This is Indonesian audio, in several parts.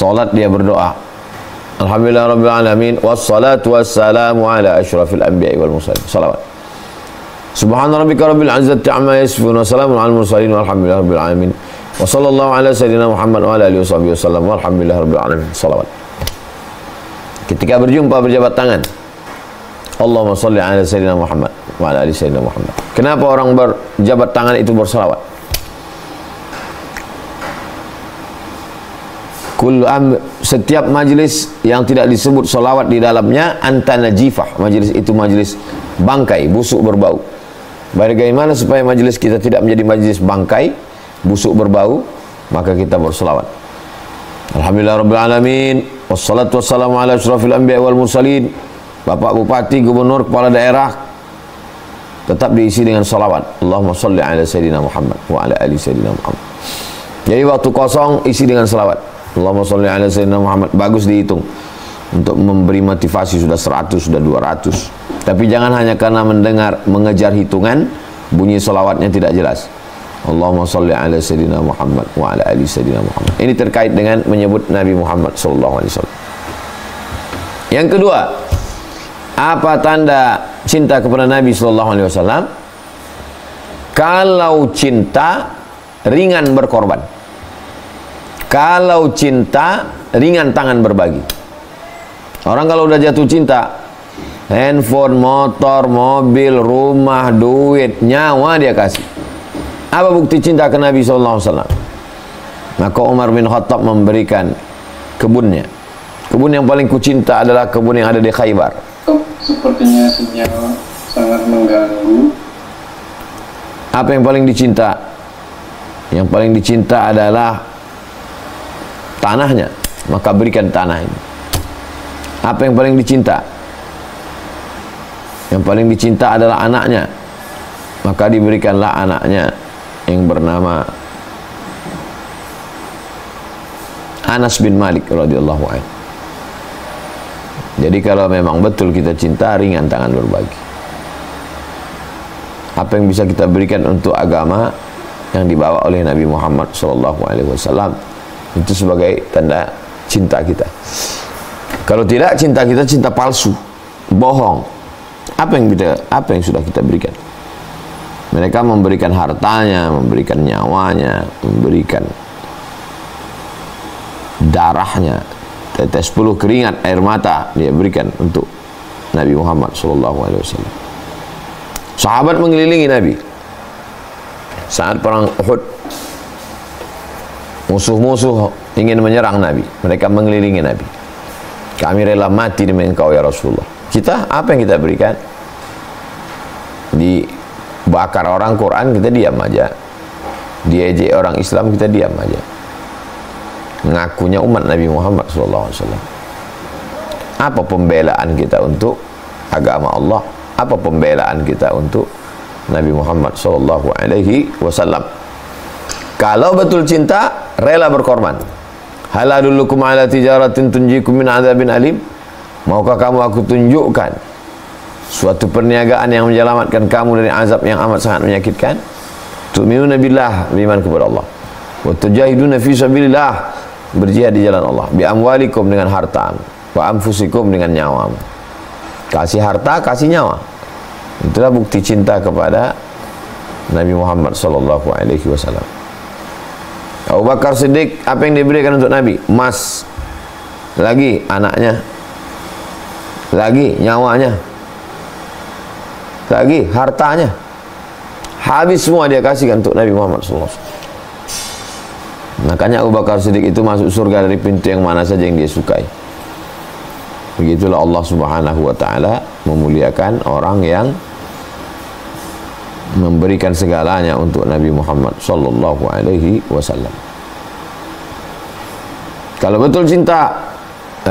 salat dia berdoa, alhamdulillah rabbil alamin wassalatu wassalamu ala asyrafil anbiya'i wal mursalin. Salawat. Subhana rabbika rabbil izzati amma yasifun wa salamun alal mursalin walhamdulillahi rabbil alamin. Wa sallallahu ala sayyidina Muhammad wa ala alihi wasallam walhamdulillahi rabbil alamin. Salawat. Ketika berjumpa berjabat tangan, Allahumma shalli ala sayyidina Muhammad wa ala ali sayyidina Muhammad. Kenapa orang berjabat tangan itu bersalawat? Setiap majlis yang tidak disebut salawat di dalamnya anta najifah, majlis itu majlis bangkai, busuk berbau. Bagaimana supaya majlis kita tidak menjadi majlis bangkai, busuk berbau? Maka kita bersalawat. Alhamdulillah rabbil alamin wassalatu wassalamu ala asyrafil anbiya'i wal mursalin. Bapak bupati, gubernur, kepala daerah tetap diisi dengan salawat. Allahumma shalli ala sayyidina Muhammad wa ala ali sayyidina Muhammad. Jadi waktu kosong isi dengan salawat. Allahumma shalli ala sayyidina Muhammad. Bagus dihitung. Untuk memberi motivasi sudah 100, sudah 200. Tapi jangan hanya karena mengejar hitungan, bunyi salawatnya tidak jelas. Allahumma shalli ala sayyidina Muhammad wa ala ali sayyidina Muhammad. Ini terkait dengan menyebut Nabi Muhammad sallallahu alaihi wasallam. Yang kedua, apa tanda cinta kepada Nabi sallallahu alaihi wasallam? Kalau cinta ringan berkorban. Kalau cinta ringan tangan berbagi. Orang kalau udah jatuh cinta, handphone, motor, mobil, rumah, duit, nyawa dia kasih. Apa bukti cinta ke Nabi sallallahu alaihi wasallam? Maka Umar bin Khattab memberikan kebunnya. Kebun yang paling kucinta adalah kebun yang ada di Khaybar. Sepertinya sinyal sangat mengganggu. Apa yang paling dicinta? Yang paling dicinta adalah tanahnya, maka berikan tanah ini. Apa yang paling dicinta? Yang paling dicinta adalah anaknya, maka diberikanlah anaknya yang bernama Anas bin Malik radhiyallahu anhu. Jadi kalau memang betul kita cinta, ringan tangan berbagi. Apa yang bisa kita berikan untuk agama yang dibawa oleh Nabi Muhammad SAW, itu sebagai tanda cinta kita. Kalau tidak, cinta kita cinta palsu, bohong. Apa yang sudah kita berikan? Mereka memberikan hartanya, memberikan nyawanya, memberikan darahnya, tetes 10 keringat air mata dia berikan untuk Nabi Muhammad SAW. Sahabat mengelilingi Nabi saat perang Uhud. Musuh-musuh ingin menyerang Nabi, mereka mengelilingi Nabi. Kami rela mati demi engkau ya Rasulullah. Kita, apa yang kita berikan? Dibakar orang Quran, kita diam aja. Diejek orang Islam, kita diam aja. Ngakunya umat Nabi Muhammad SAW. Apa pembelaan kita untuk agama Allah? Apa pembelaan kita untuk Nabi Muhammad SAW? Kalau betul cinta, rela berkorban. Hal adullukum ala tijaratin tunjikum min adzabin alim? Maukah kamu aku tunjukkan suatu perniagaan yang menyelamatkan kamu dari azab yang amat sangat menyakitkan? Tu'minuna billah, beriman kepada Allah. Wa tujahiduna fi sabilillah, berjihad di jalan Allah. Bi amwalikum, dengan harta. Wa anfusikum, dengan nyawamu. Kasih harta, kasih nyawa. Itulah bukti cinta kepada Nabi Muhammad SAW. Abu Bakar Siddiq, apa yang diberikan untuk Nabi? Emas, lagi anaknya, lagi nyawanya, lagi hartanya. Habis semua dia kasihkan untuk Nabi Muhammad SAW. Makanya Abu Bakar Siddiq itu masuk surga dari pintu yang mana saja yang dia sukai. Begitulah Allah Subhanahu wa ta'ala memuliakan orang yang memberikan segalanya untuk Nabi Muhammad sallallahu alaihi wasallam. Kalau betul cinta,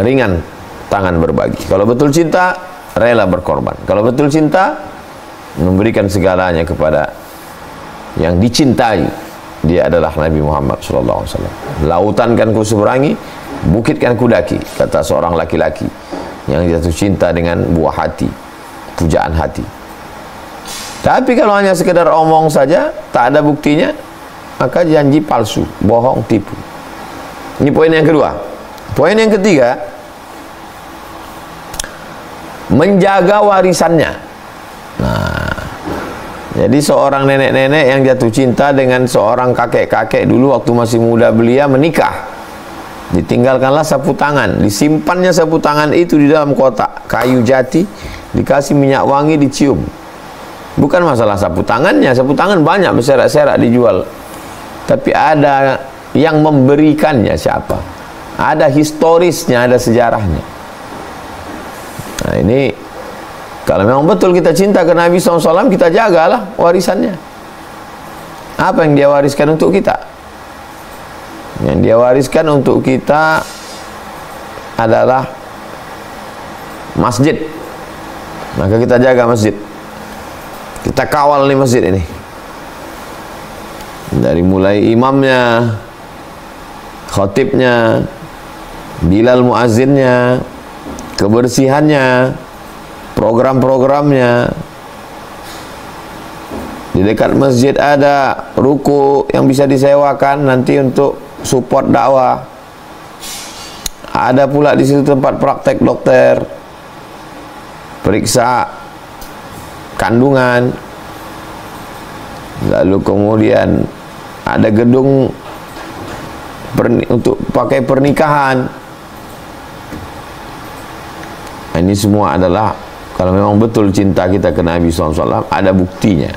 ringan tangan berbagi. Kalau betul cinta, rela berkorban. Kalau betul cinta, memberikan segalanya kepada yang dicintai. Dia adalah Nabi Muhammad sallallahu alaihi wasallam. Lautan kan ku seberangi, bukit kan ku daki, kata seorang laki-laki yang jatuh cinta dengan buah hati, pujaan hati. Tapi kalau hanya sekedar omong saja, tak ada buktinya, maka janji palsu, bohong, tipu. Ini poin yang kedua. Poin yang ketiga, menjaga warisannya. Nah, jadi seorang nenek-nenek yang jatuh cinta dengan seorang kakek-kakek dulu waktu masih muda belia menikah, ditinggalkanlah sapu tangan, disimpannya sapu tangan itu di dalam kotak kayu jati, dikasih minyak wangi, dicium. Bukan masalah sapu tangannya, sapu tangan banyak berserak-serak dijual, tapi ada yang memberikannya siapa, ada historisnya, ada sejarahnya. Nah ini, kalau memang betul kita cinta ke Nabi SAW, kita jagalah warisannya. Apa yang dia wariskan untuk kita? Yang dia wariskan untuk kita adalah masjid. Maka kita jaga masjid. Kita kawal nih masjid ini. Dari mulai imamnya, khatibnya, Bilal muazzinnya, kebersihannya, program-programnya. Di dekat masjid ada ruku yang bisa disewakan nanti untuk support dakwah. Ada pula di situ tempat praktek dokter, periksa kandungan. Lalu kemudian ada gedung untuk pakai pernikahan. Nah, ini semua adalah, kalau memang betul cinta kita ke Nabi SAW, ada buktinya.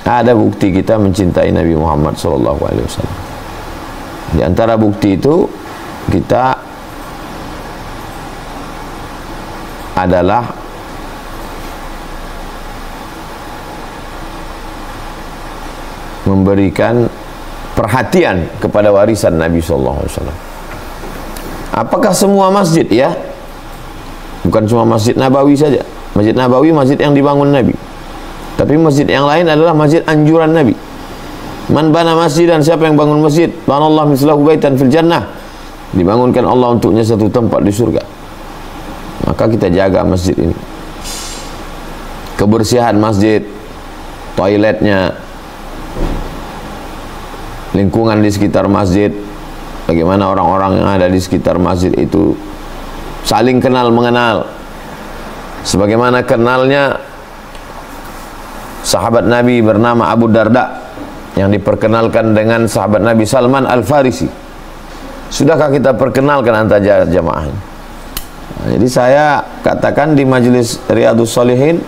Ada bukti kita mencintai Nabi Muhammad SAW. Di antara bukti itu, kita adalah memberikan perhatian kepada warisan Nabi SAW. Apakah semua masjid? Ya, bukan cuma Masjid Nabawi saja. Masjid Nabawi masjid yang dibangun Nabi, tapi masjid yang lain adalah masjid anjuran Nabi. Man bana masjid, dan siapa yang bangun masjid, banallahu mislahu baitan fil jannah, dibangunkan Allah untuknya satu tempat di surga. Maka kita jaga masjid ini. Kebersihan masjid, toiletnya, lingkungan di sekitar masjid, bagaimana orang-orang yang ada di sekitar masjid itu saling kenal mengenal, sebagaimana kenalnya sahabat Nabi bernama Abu Darda yang diperkenalkan dengan sahabat Nabi Salman Al-Farisi. Sudahkah kita perkenalkan antara jamaah? Nah, jadi saya katakan di majelis Riyadhus Shalihin,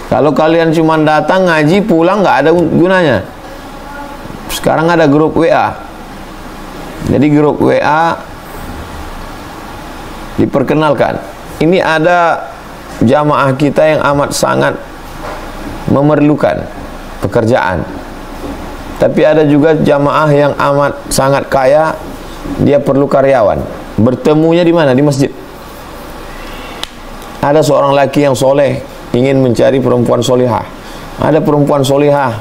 kalau kalian cuma datang ngaji pulang nggak ada gunanya. Sekarang ada grup WA. Jadi grup WA diperkenalkan. Ini ada jamaah kita yang amat sangat memerlukan pekerjaan. Tapi ada juga jamaah yang amat sangat kaya, dia perlu karyawan. Bertemunya di mana? Di masjid. Ada seorang laki yang soleh ingin mencari perempuan solihah. Ada perempuan solihah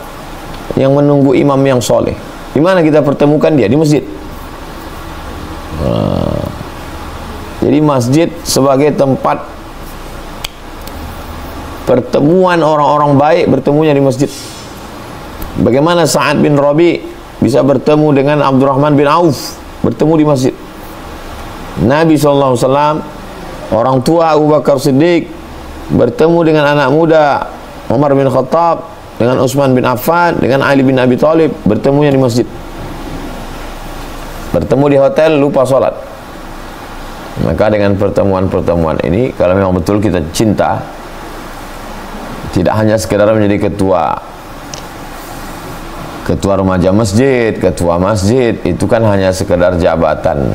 yang menunggu imam yang soleh. Di mana kita pertemukan dia? Di masjid. Jadi masjid sebagai tempat pertemuan orang-orang baik, bertemunya di masjid. Bagaimana Sa'ad bin Rabi bisa bertemu dengan Abdurrahman bin Auf, bertemu di masjid. Nabi SAW, orang tua Abu Bakar Siddiq bertemu dengan anak muda Umar bin Khattab, dengan Utsman bin Affan, dengan Ali bin Abi Thalib, bertemunya di masjid. Bertemu di hotel, lupa sholat. Maka dengan pertemuan-pertemuan ini, kalau memang betul kita cinta, tidak hanya sekedar menjadi ketua remaja masjid, ketua masjid, itu kan hanya sekedar jabatan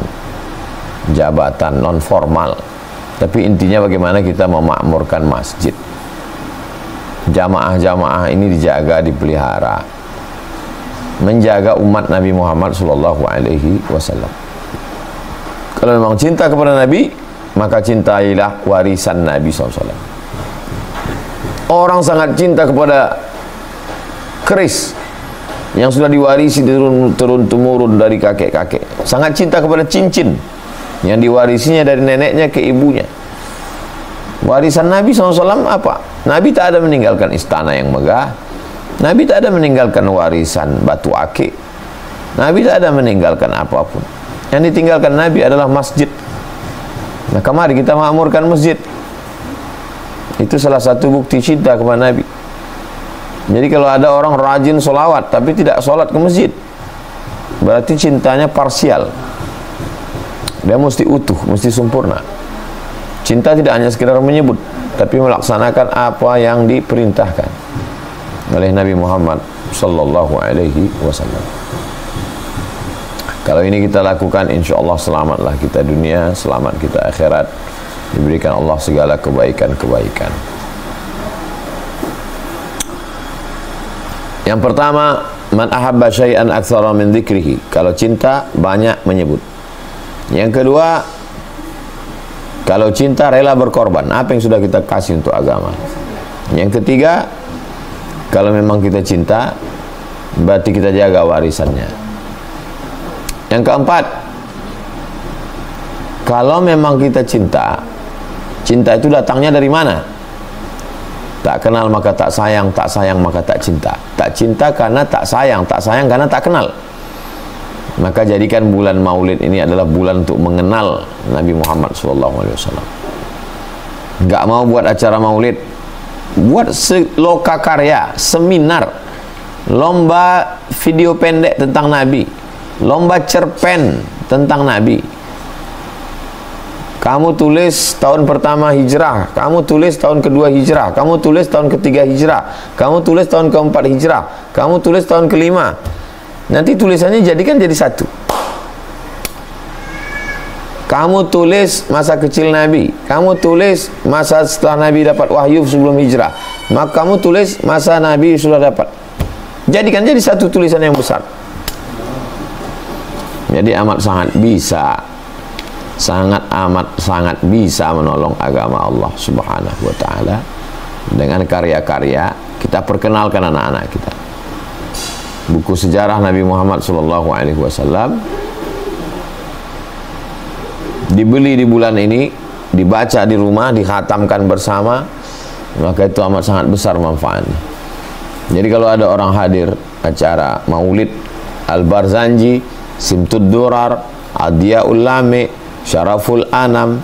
non formal. Tapi intinya bagaimana kita memakmurkan masjid. Jamaah-jamaah ini dijaga, dipelihara, menjaga umat Nabi Muhammad SAW. Kalau memang cinta kepada Nabi, maka cintailah warisan Nabi SAW. Orang sangat cinta kepada keris yang sudah diwarisi turun-temurun dari kakek-kakek. Sangat cinta kepada cincin yang diwarisinya dari neneknya ke ibunya. Warisan Nabi SAW apa? Nabi tak ada meninggalkan istana yang megah. Nabi tak ada meninggalkan warisan batu akik. Nabi tak ada meninggalkan apapun. Yang ditinggalkan Nabi adalah masjid. Maka mari kita makmurkan masjid. Itu salah satu bukti cinta kepada Nabi. Jadi kalau ada orang rajin solawat tapi tidak sholat ke masjid, berarti cintanya parsial. Dia mesti utuh, mesti sempurna. Cinta tidak hanya sekedar menyebut, tapi melaksanakan apa yang diperintahkan oleh Nabi Muhammad sallallahu alaihi wasallam. Kalau ini kita lakukan, insya Allah selamatlah kita dunia, selamat kita akhirat, diberikan Allah segala kebaikan-kebaikan. Yang pertama, man ahabba syai'an aktsara min dzikrihi. Kalau cinta banyak menyebut. Yang kedua, kalau cinta rela berkorban. Apa yang sudah kita kasih untuk agama. Yang ketiga, kalau memang kita cinta, berarti kita jaga warisannya. Yang keempat, kalau memang kita cinta, cinta itu datangnya dari mana? Tak kenal maka tak sayang maka tak cinta. Tak cinta karena tak sayang karena tak kenal. Maka jadikan bulan Maulid ini adalah bulan untuk mengenal Nabi Muhammad SAW. Nggak mau buat acara Maulid, buat loka karya, seminar, lomba video pendek tentang Nabi, lomba cerpen tentang Nabi. Kamu tulis tahun pertama hijrah, kamu tulis tahun kedua hijrah, kamu tulis tahun ketiga hijrah, kamu tulis tahun keempat hijrah, kamu tulis tahun kelima. Nanti tulisannya jadikan jadi satu. Kamu tulis masa kecil Nabi, kamu tulis masa setelah Nabi dapat wahyu sebelum hijrah, maka kamu tulis masa Nabi sudah dapat. Jadikan jadi satu tulisan yang besar. Jadi amat sangat bisa, sangat bisa menolong agama Allah Subhanahu wa taala dengan karya-karya. Kita perkenalkan anak-anak kita. Buku sejarah Nabi Muhammad SAW dibeli di bulan ini, dibaca di rumah, dikhatamkan bersama, maka itu amat sangat besar manfaatnya. Jadi kalau ada orang hadir acara Maulid Al-Barzanji, Simtud Durar, Adiyaul Lami, Syaraful Anam,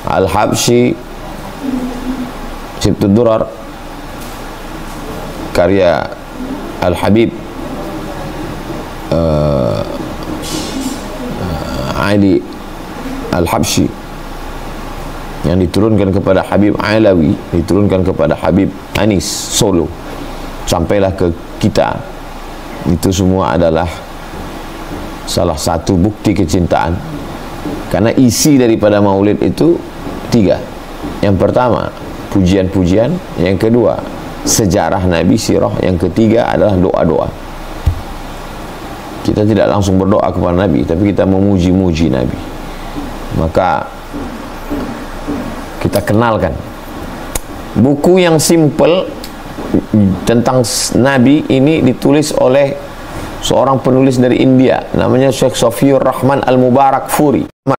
Al-Habsyi, Simtud Durar, karya Al-Habib Ali Al-Habsyi yang diturunkan kepada Habib Alawi, diturunkan kepada Habib Anis Solo, sampailah ke kita. Itu semua adalah salah satu bukti kecintaan. Karena isi daripada Maulid itu tiga. Yang pertama, pujian-pujian. Yang kedua, sejarah Nabi, sirah. Yang ketiga adalah doa-doa. Kita tidak langsung berdoa kepada Nabi, tapi kita memuji-muji Nabi. Maka kita kenalkan buku yang simple tentang Nabi ini, ditulis oleh seorang penulis dari India, namanya Syekh Sofiur Rahman Al-Mubarak Furi.